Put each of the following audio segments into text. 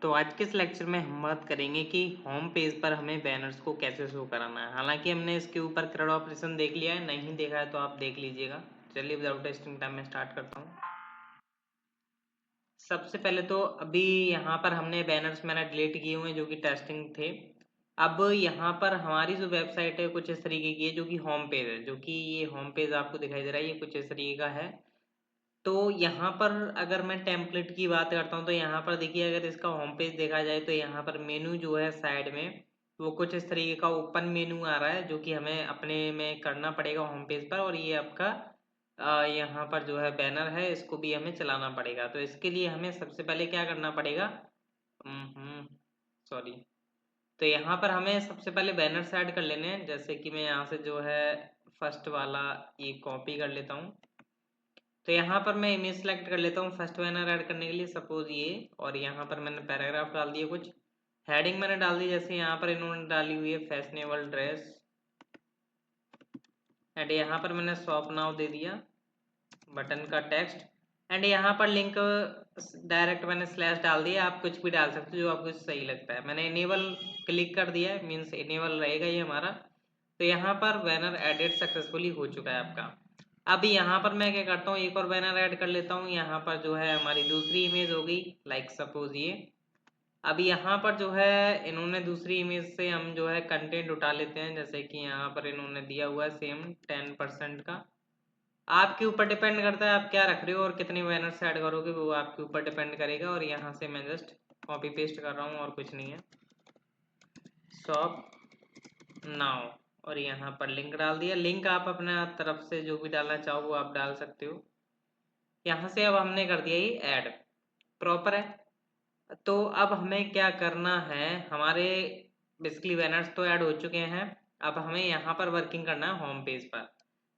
तो आज के इस लेक्चर में हम बात करेंगे कि होम पेज पर हमें बैनर्स को कैसे शो कराना है। हालांकि हमने इसके ऊपर क्रेड ऑपरेशन देख लिया है, नहीं देखा है तो आप देख लीजिएगा। चलिए विदाउट वेस्टिंग टाइम में स्टार्ट करता हूँ। सबसे पहले तो अभी यहाँ पर हमने बैनर्स मैंने डिलीट किए हुए हैं जो कि टेस्टिंग थे। अब यहाँ पर हमारी जो वेबसाइट है कुछ इस तरीके की है, जो कि होम पेज है, जो कि ये होम पेज आपको दिखाई दे रहा है, ये कुछ इस तरीके का है। तो यहाँ पर अगर मैं टेम्पलेट की बात करता हूँ तो यहाँ पर देखिए, अगर इसका होम पेज देखा जाए तो यहाँ पर मेनू जो है साइड में वो कुछ इस तरीके का ओपन मेनू आ रहा है, जो कि हमें अपने में करना पड़ेगा होम पेज पर। और ये आपका यहाँ पर जो है बैनर है, इसको भी हमें चलाना पड़ेगा। तो इसके लिए हमें सबसे पहले क्या करना पड़ेगा, सॉरी। तो यहाँ पर हमें सबसे पहले बैनर्स ऐड कर लेने हैं। जैसे कि मैं यहाँ से जो है फर्स्ट वाला ये कॉपी कर लेता हूँ। तो यहाँ पर मैं इमेज सेलेक्ट कर लेता हूँ फर्स्ट बैनर ऐड करने के लिए, सपोज ये। और यहाँ पर मैंने पैराग्राफ डाल दिए, कुछ हेडिंग मैंने डाल दी, जैसे यहाँ पर इन्होंने डाली हुई है फैशनेबल ड्रेस। एंड यहाँ पर मैंने शॉप नाउ दे दिया, बटन का टेक्स्ट। एंड यहाँ पर लिंक डायरेक्ट मैंने स्लैश डाल दिया। आप कुछ भी डाल सकते हो जो आपको सही लगता है। मैंने इनेबल क्लिक कर दिया है, मीन्स इनेबल रहेगा ये हमारा। तो यहाँ पर बैनर एडिट सक्सेसफुली हो चुका है आपका। अब यहाँ पर मैं क्या करता हूँ, एक और बैनर ऐड कर लेता हूँ। यहाँ पर जो है हमारी दूसरी इमेज होगी, लाइक सपोज ये। अब यहाँ पर जो है इन्होंने दूसरी इमेज से हम जो है कंटेंट उठा लेते हैं। जैसे कि यहाँ पर इन्होंने दिया हुआ है सेम 10% का। आपके ऊपर डिपेंड करता है आप क्या रख रहे हो और कितने बैनर्स ऐड करोगे, वो आपके ऊपर डिपेंड करेगा। और यहाँ से मैं जस्ट कॉपी पेस्ट कर रहा हूँ और कुछ नहीं है, शॉप नाउ। और यहाँ पर लिंक डाल दिया। लिंक आप अपने तरफ से जो भी डालना चाहो वो आप डाल सकते हो। यहाँ से अब हमने कर दिया ये ऐड, प्रॉपर है। तो अब हमें क्या करना है, हमारे बेसिकली बैनर्स तो ऐड हो चुके हैं। अब हमें यहाँ पर वर्किंग करना है होम पेज पर।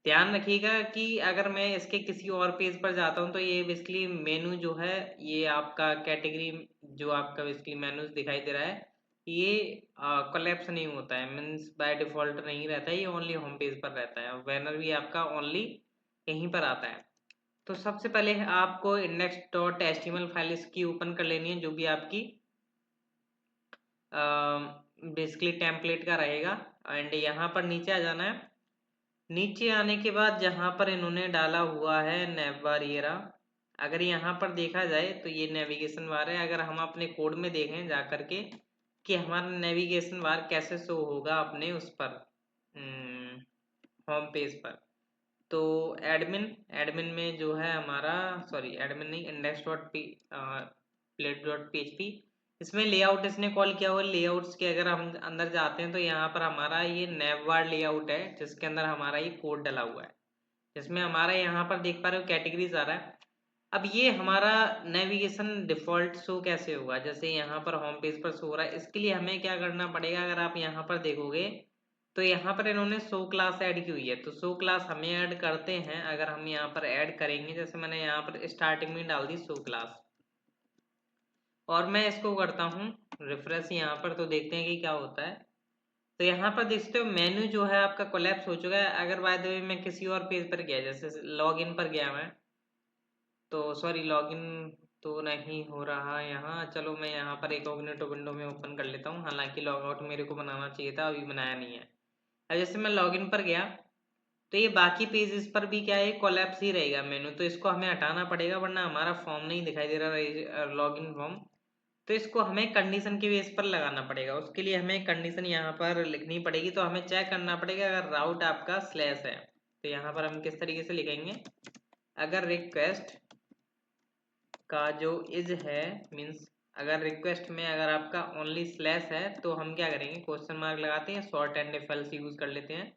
ध्यान रखिएगा कि अगर मैं इसके किसी और पेज पर जाता हूँ तो ये बेसिकली मेनू जो है, ये आपका कैटेगरी जो आपका बेसिकली मेनू दिखाई दे रहा है, ये कोलैप्स नहीं होता है, मीन्स बाय डिफॉल्ट नहीं रहता है, ये ओनली होम पेज पर रहता है। और बैनर भी आपका ओनली यहीं पर आता है। तो सबसे पहले आपको index.html फाइल इसकी ओपन कर लेनी है, जो भी आपकी बेसिकली टेम्पलेट का रहेगा। एंड यहाँ पर नीचे आ जाना है। नीचे आने के बाद जहाँ पर इन्होंने डाला हुआ है नेव बार, ये रहा। अगर यहाँ पर देखा जाए तो ये नेविगेशन बार है। अगर हम अपने कोड में देखें जा करके कि हमारा नेविगेशन बार कैसे शो होगा अपने उस पर होम पेज पर, तो एडमिन एडमिन में जो है हमारा, सॉरी एडमिन नहीं, index dot P plate dot P, इसमें लेआउट इसने कॉल किया हुआ है। लेआउट्स के अगर हम अंदर जाते हैं तो यहाँ पर हमारा ये नेववार लेआउट है, जिसके अंदर हमारा ये कोड डला हुआ है, जिसमें हमारा यहाँ पर देख पा रहे हो कैटेगरीज आ रहा है। अब ये हमारा नेविगेशन डिफॉल्ट शो कैसे होगा, जैसे यहाँ पर होम पेज पर शो हो रहा है। इसके लिए हमें क्या करना पड़ेगा, अगर आप यहाँ पर देखोगे तो यहाँ पर इन्होंने शो क्लास ऐड की हुई है। तो शो क्लास हमें ऐड करते हैं। अगर हम यहाँ पर ऐड करेंगे, जैसे मैंने यहाँ पर स्टार्टिंग में डाल दी शो क्लास, और मैं इसको करता हूँ रिफ्रेश यहाँ पर, तो देखते हैं कि क्या होता है। तो यहाँ पर देखते हो मेन्यू जो है आपका कोलैप्स हो चुका है। अगर बाय द वे मैं किसी और पेज पर गया, जैसे लॉग इन पर गया मैं, तो सॉरी लॉगिन तो नहीं हो रहा यहाँ। चलो मैं यहाँ पर एक इनकॉग्निटो विंडो में ओपन कर लेता हूँ, हालांकि लॉग आउट मेरे को बनाना चाहिए था, अभी बनाया नहीं है। अब जैसे मैं लॉगिन पर गया तो ये बाकी पेजेस पर भी क्या है, कोलैप्स ही रहेगा मेनू। तो इसको हमें हटाना पड़ेगा, वरना हमारा फॉर्म नहीं दिखाई दे रहा लॉगिन फॉर्म। तो इसको हमें कंडीशन के बेस पर लगाना पड़ेगा। उसके लिए हमें कंडीशन यहाँ पर लिखनी पड़ेगी। तो हमें चेक करना पड़ेगा अगर राउट आपका स्लैश है, तो यहाँ पर हम किस तरीके से लिखेंगे, अगर रिक्वेस्ट का जो इज है, मीन्स अगर रिक्वेस्ट में अगर आपका ओनली स्लैश है तो हम क्या करेंगे, क्वेश्चन मार्क लगाते हैं, short and if else use कर लेते हैं।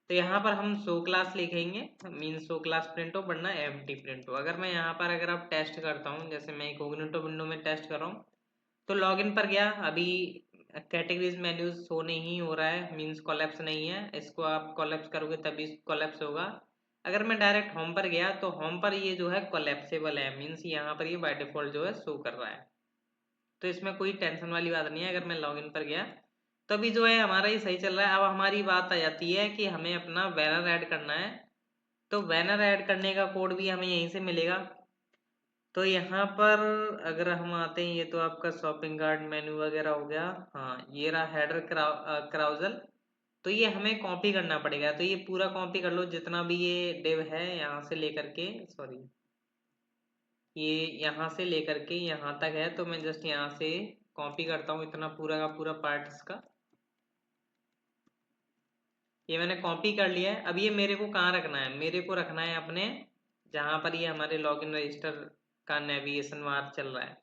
तो यहाँ पर हम शो क्लास लिखेंगे, मीन्स शो क्लास प्रिंट हो, वरना एम्प्टी प्रिंट हो। अगर मैं यहाँ पर अगर आप टेस्ट करता हूँ, जैसे मैं कोग्निटो विंडो में टेस्ट कर रहा हूँ, तो लॉगिन पर गया, अभी कैटेगरीज मेन्यूज शो नहीं हो रहा है, मीन्स कोलैप्स नहीं है। इसको आप कोलैप्स करोगे तभी कोलैप्स होगा। अगर मैं डायरेक्ट होम पर गया तो होम पर ये जो है कोलैप्सेबल है, मीन्स यहाँ पर ये बाय डिफॉल्ट जो है शो कर रहा है। तो इसमें कोई टेंशन वाली बात नहीं है। अगर मैं लॉगिन पर गया तो अभी जो है हमारा ये सही चल रहा है। अब हमारी बात आ जाती है कि हमें अपना बैनर ऐड करना है। तो बैनर ऐड करने का कोड भी हमें यहीं से मिलेगा। तो यहाँ पर अगर हम आते हैं, ये तो आपका शॉपिंग कार्ट मेन्यू वगैरह हो गया। हाँ, ये रहा हेडर क्राउजल। तो ये हमें कॉपी करना पड़ेगा, तो ये पूरा कॉपी कर लो जितना भी ये डिव है, यहाँ से लेकर के, सॉरी, ये यहाँ से लेकर के यहाँ तक है, तो मैं जस्ट यहाँ से कॉपी करता हूँ इतना पूरा का पूरा पार्ट इसका। ये मैंने कॉपी कर लिया है। अब ये मेरे को कहाँ रखना है, मेरे को रखना है अपने जहाँ पर ये हमारे लॉगिन रजिस्टर का नेविगेशन बार चल रहा है।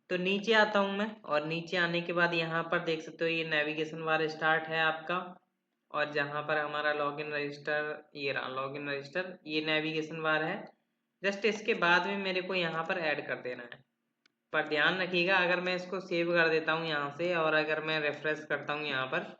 तो नीचे आता हूँ मैं, और नीचे आने के बाद यहाँ पर देख सकते हो ये नेविगेशन बार स्टार्ट है आपका, और जहाँ पर हमारा लॉगिन रजिस्टर, ये रहा लॉगिन रजिस्टर, ये नेविगेशन बार है। जस्ट इसके बाद में मेरे को यहाँ पर ऐड कर देना है। पर ध्यान रखिएगा, अगर मैं इसको सेव कर देता हूँ यहाँ से, और अगर मैं रिफ्रेश करता हूँ यहाँ पर,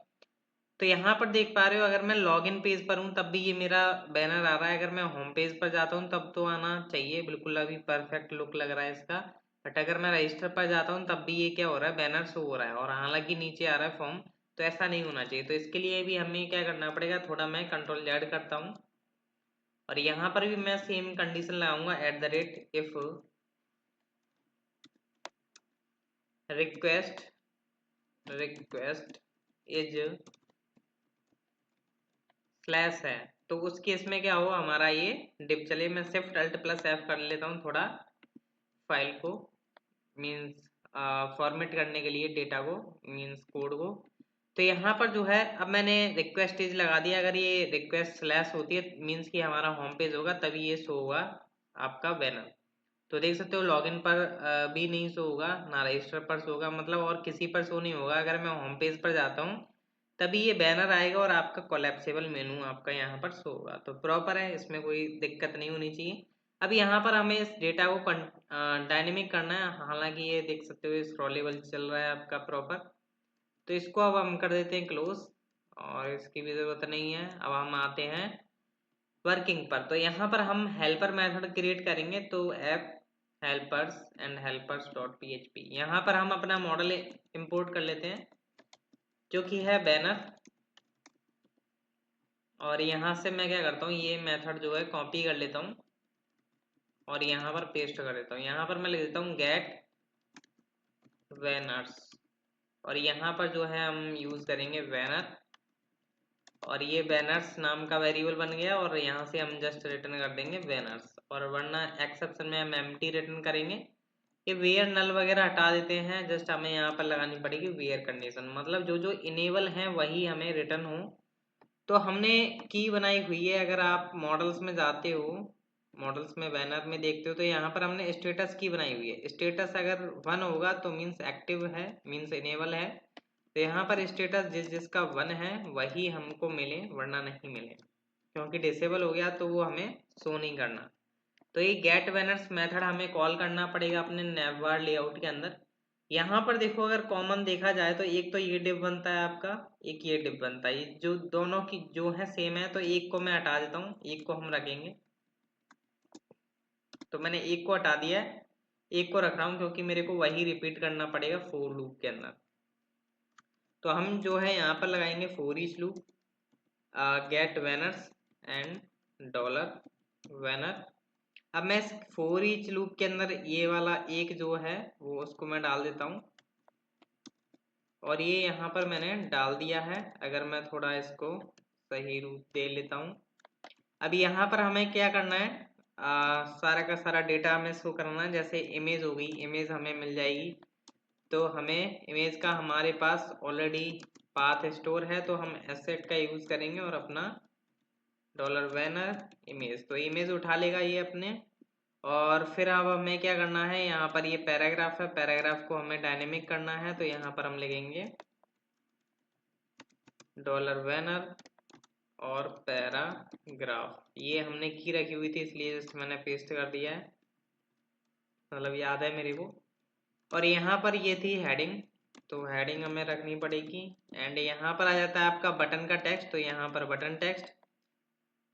तो यहाँ पर देख पा रहे हो अगर मैं लॉगिन पेज पर हूँ तब भी ये मेरा बैनर आ रहा है। अगर मैं होम पेज पर जाता हूँ तब तो आना चाहिए, बिल्कुल अभी परफेक्ट लुक लग रहा है इसका। बट अगर मैं रजिस्टर पर जाता हूँ तब भी ये क्या हो रहा है, बैनर शो हो रहा है, और हालांकि नीचे आ रहा है फॉर्म। तो ऐसा नहीं होना चाहिए, तो इसके लिए भी हमें क्या करना पड़ेगा, थोड़ा मैं कंट्रोल जेड करता हूँ, और यहाँ पर भी मैं सेम कंडीशन लगाऊंगा, @ इफ रिक्वेस्ट इज स्लैश है, तो उस केस में क्या हो हमारा ये डिप चले। मैं शिफ्ट अल्ट प्लस एफ कर लेता हूँ थोड़ा फाइल को, मीन्स फॉर्मेट करने के लिए डेटा को, मीन्स कोड को। तो यहाँ पर जो है अब मैंने रिक्वेस्ट इज लगा दिया। अगर ये रिक्वेस्ट स्लैश होती है मीन्स कि हमारा होम पेज होगा, तभी ये शो होगा आपका बैनर। तो देख सकते हो लॉगिन पर भी नहीं शो होगा, ना रजिस्टर पर शो होगा, मतलब और किसी पर शो नहीं होगा। अगर मैं होम पेज पर जाता हूँ तभी ये बैनर आएगा, और आपका कोलैप्सिबल मेनू आपका यहाँ पर शो होगा। तो प्रॉपर है, इसमें कोई दिक्कत नहीं होनी चाहिए। अब यहाँ पर हमें इस डेटा को डायनेमिक करना है। हालांकि ये देख सकते हो स्क्रॉलेबल चल रहा है आपका प्रॉपर, तो इसको अब हम कर देते हैं क्लोज, और इसकी भी ज़रूरत नहीं है। अब हम आते हैं वर्किंग पर, तो यहाँ पर हम हेल्पर मेथड क्रिएट करेंगे। तो app helpers and helpers dot php, यहाँ पर हम अपना मॉडल इंपोर्ट कर लेते हैं जो कि है बैनर, और यहाँ से मैं क्या करता हूँ, ये मेथड जो है कॉपी कर लेता हूँ और यहाँ पर पेस्ट कर देता हूँ। यहाँ पर मैं लिख देता हूँ गेट बैनर्स, और यहाँ पर जो है हम यूज़ करेंगे बैनर, और ये बैनर्स नाम का वेरिएबल बन गया, और यहाँ से हम जस्ट रिटर्न कर देंगे बैनर्स, और वरना एक्सेप्शन में हम एम्प्टी रिटर्न करेंगे। ये वेयर नल वगैरह हटा देते हैं, जस्ट हमें यहाँ पर लगानी पड़ेगी वेयर कंडीशन, मतलब जो जो इनेबल हैं वही हमें रिटर्न हो। तो हमने की बनाई हुई है, अगर आप मॉडल्स में जाते हो, मॉडल्स में बैनर में देखते हो, तो यहाँ पर हमने स्टेटस की बनाई हुई है। स्टेटस अगर 1 होगा तो मीन्स एक्टिव है, मीन्स इनेबल है। तो यहाँ पर स्टेटस जिस जिसका 1 है वही हमको मिले, वरना नहीं मिले, क्योंकि डिसेबल हो गया तो वो हमें शो नहीं करना। तो ये गेट बैनर्स मेथड हमें कॉल करना पड़ेगा अपने नैवबार लेआउट के अंदर। यहाँ पर देखो अगर कॉमन देखा जाए तो एक तो ये डिव बनता है आपका, एक ये डिव बनता है, ये जो दोनों की जो है सेम है, तो एक को मैं हटा देता हूँ, एक को हम रखेंगे। तो मैंने एक को हटा दिया है, एक को रख रहा हूँ क्योंकि मेरे को वही रिपीट करना पड़ेगा फोर लूप के अंदर। तो हम जो है यहाँ पर लगाएंगे for each loop, get banners and dollar banner. अब मैं इस फोर ईच लूप के अंदर ये वाला एक जो है वो उसको मैं डाल देता हूँ, और ये यहाँ पर मैंने डाल दिया है। अगर मैं थोड़ा इसको सही रूप दे लेता हूँ, अब यहाँ पर हमें क्या करना है, सारा का सारा डेटा हमें शो करना है। जैसे इमेज हो गई, इमेज हमें मिल जाएगी, तो हमें इमेज का हमारे पास ऑलरेडी पाथ स्टोर है, तो हम एसेट का यूज़ करेंगे और अपना डॉलर बैनर इमेज, तो इमेज उठा लेगा ये अपने। और फिर अब हमें क्या करना है, यहाँ पर ये पैराग्राफ है, पैराग्राफ को हमें डायनेमिक करना है, तो यहाँ पर हम लिखेंगे डॉलर बैनर और पैराग्राफ। ये हमने की रखी हुई थी इसलिए जस्ट मैंने पेस्ट कर दिया है, मतलब याद है मेरे को। और यहाँ पर ये थी हेडिंग, तो हेडिंग हमें रखनी पड़ेगी। एंड यहाँ पर आ जाता है आपका बटन का टेक्स्ट, तो यहाँ पर बटन टेक्स्ट,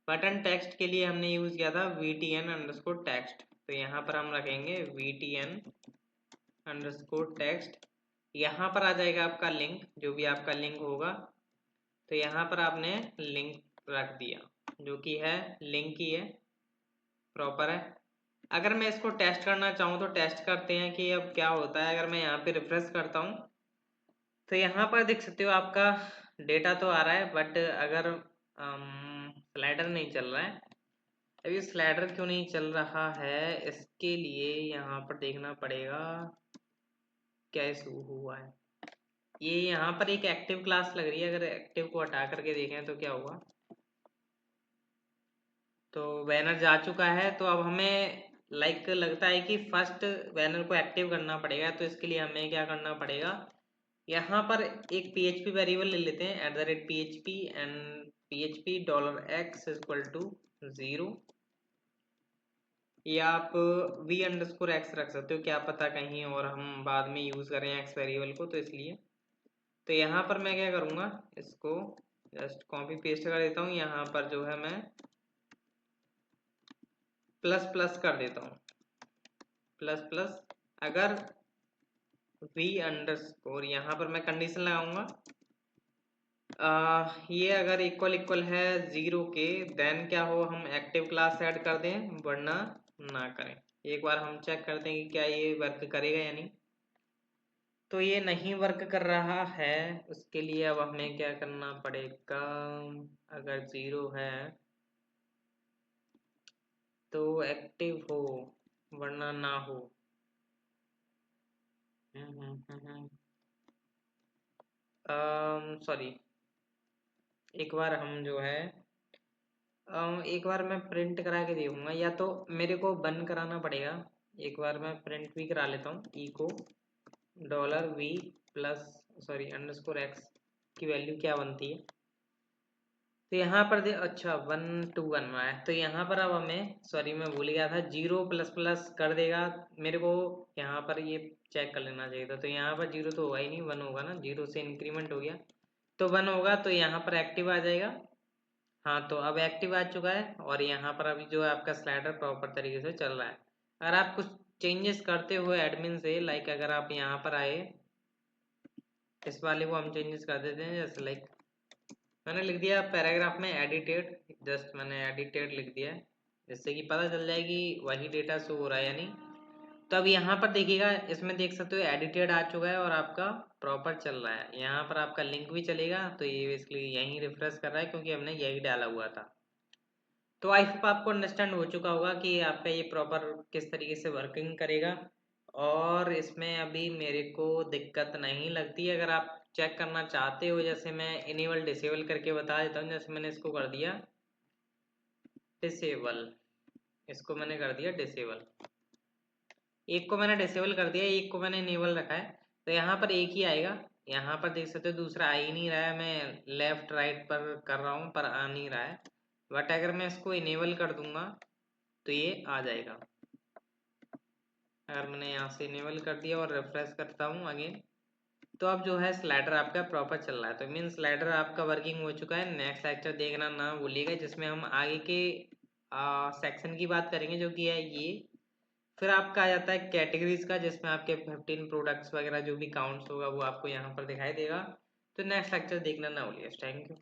बटन टेक्स्ट के लिए हमने यूज़ किया था VTN_text, तो यहाँ पर हम रखेंगे VTN_text। यहाँ पर आ जाएगा आपका लिंक, जो भी आपका लिंक होगा, तो यहाँ पर आपने लिंक रख दिया, जो कि है लिंक ही है, प्रॉपर है। अगर मैं इसको टेस्ट करना चाहूँ तो टेस्ट करते हैं कि अब क्या होता है। अगर मैं यहाँ पे रिफ्रेश करता हूँ तो यहाँ पर देख सकते हो आपका डेटा तो आ रहा है, बट अगर स्लाइडर नहीं चल रहा है। अभी स्लाइडर क्यों नहीं चल रहा है, इसके लिए यहाँ पर देखना पड़ेगा क्या इशू हुआ है। ये यहाँ पर एक एक्टिव क्लास लग रही है, अगर एक्टिव को हटा करके देखें तो क्या हुआ। तो बैनर जा चुका है, तो अब हमें लगता है कि फर्स्ट बैनर को एक्टिव करना पड़ेगा। तो इसके लिए हमें क्या करना पड़ेगा, यहाँ पर एक PHP वेरिएबल ले लेते हैं @PHP एंड PHP $x=0, या आप v_x रख सकते हो, क्या पता कहीं और हम बाद में यूज़ करें x वेरिएबल को, तो इसलिए। तो यहाँ पर मैं क्या करूँगा, इसको जस्ट कॉपी पेस्ट कर देता हूँ। यहाँ पर जो है मैं प्लस प्लस कर देता हूँ, प्लस प्लस। अगर v_, यहाँ पर मैं कंडीशन लगाऊंगा, ये अगर इक्वल इक्वल है 0 के, देन क्या हो, हम एक्टिव क्लास ऐड कर दें, वरना ना करें। एक बार हम चेक करते हैं कि क्या ये वर्क करेगा या नहीं। तो ये नहीं वर्क कर रहा है, उसके लिए अब हमें क्या करना पड़ेगा। अगर 0 है तो एक्टिव हो, वरना ना हो। सॉरी, एक बार हम जो है एक बार मैं प्रिंट करा के देखूंगा, या तो मेरे को बंद कराना पड़ेगा। एक बार मैं प्रिंट भी करा लेता हूँ, इको $v प्लस _x की वैल्यू क्या बनती है। तो यहाँ पर अच्छा 1 to 1 है, तो यहाँ पर अब हमें, मैं भूल गया था, 0 प्लस प्लस कर देगा मेरे को। यहाँ पर ये चेक कर लेना चाहिए था। तो यहाँ पर 0 तो होगा ही नहीं, 1 होगा ना, 0 से इंक्रीमेंट हो गया तो 1 होगा, तो यहाँ पर एक्टिव आ जाएगा। हाँ, तो अब एक्टिव आ चुका है, और यहाँ पर अभी जो है आपका स्लाइडर प्रॉपर तरीके से चल रहा है। अगर आप कुछ चेंजेस करते हो एडमिन से, अगर आप यहाँ पर आए, इस वाले को हम चेंजेस कर देते हैं। जैसे मैंने लिख दिया पैराग्राफ में एडिटेड, जस्ट मैंने एडिटेड लिख दिया है, जिससे कि पता चल जाए कि वही डेटा शो हो रहा है या नहीं। तो अब यहाँ पर देखिएगा, इसमें देख सकते हो एडिटेड आ चुका है और आपका प्रॉपर चल रहा है। यहाँ पर आपका लिंक भी चलेगा, तो ये बेसिकली यहीं रिफ्रेश कर रहा है क्योंकि हमने यही डाला हुआ था। तो आई होप आपको अंडरस्टैंड हो चुका होगा कि आपका ये प्रॉपर किस तरीके से वर्किंग करेगा, और इसमें अभी मेरे को दिक्कत नहीं लगती। अगर आप चेक करना चाहते हो, जैसे मैं इनेबल डिसेबल करके बता देता हूँ। जैसे मैंने इसको कर दिया डिसेबल, इसको मैंने कर दिया डिसेबल, एक को मैंने डिसेबल कर दिया, एक को मैंने इनेबल रखा है, तो यहाँ पर एक ही आएगा। यहाँ पर देख सकते हो दूसरा आ ही नहीं रहा है, मैं लेफ्ट राइट पर कर रहा हूँ पर आ नहीं रहा है। बट अगर मैं इसको इनेबल कर दूंगा तो ये आ जाएगा। अगर मैंने यहाँ से इनेबल कर दिया और रिफ्रेश करता हूँ अगेन, तो अब जो है स्लाइडर आपका प्रॉपर चल रहा है। तो मीन स्लाइडर आपका वर्किंग हो चुका है। नेक्स्ट लेक्चर देखना ना भूलिएगा, जिसमें हम आगे के सेक्शन की बात करेंगे, जो कि है ये। फिर आपका आ जाता है कैटेगरीज का, जिसमें आपके 15 प्रोडक्ट्स वगैरह जो भी काउंट्स होगा वो आपको यहाँ पर दिखाई देगा। तो नेक्स्ट लेक्चर देखना ना भूलिए। Thank you.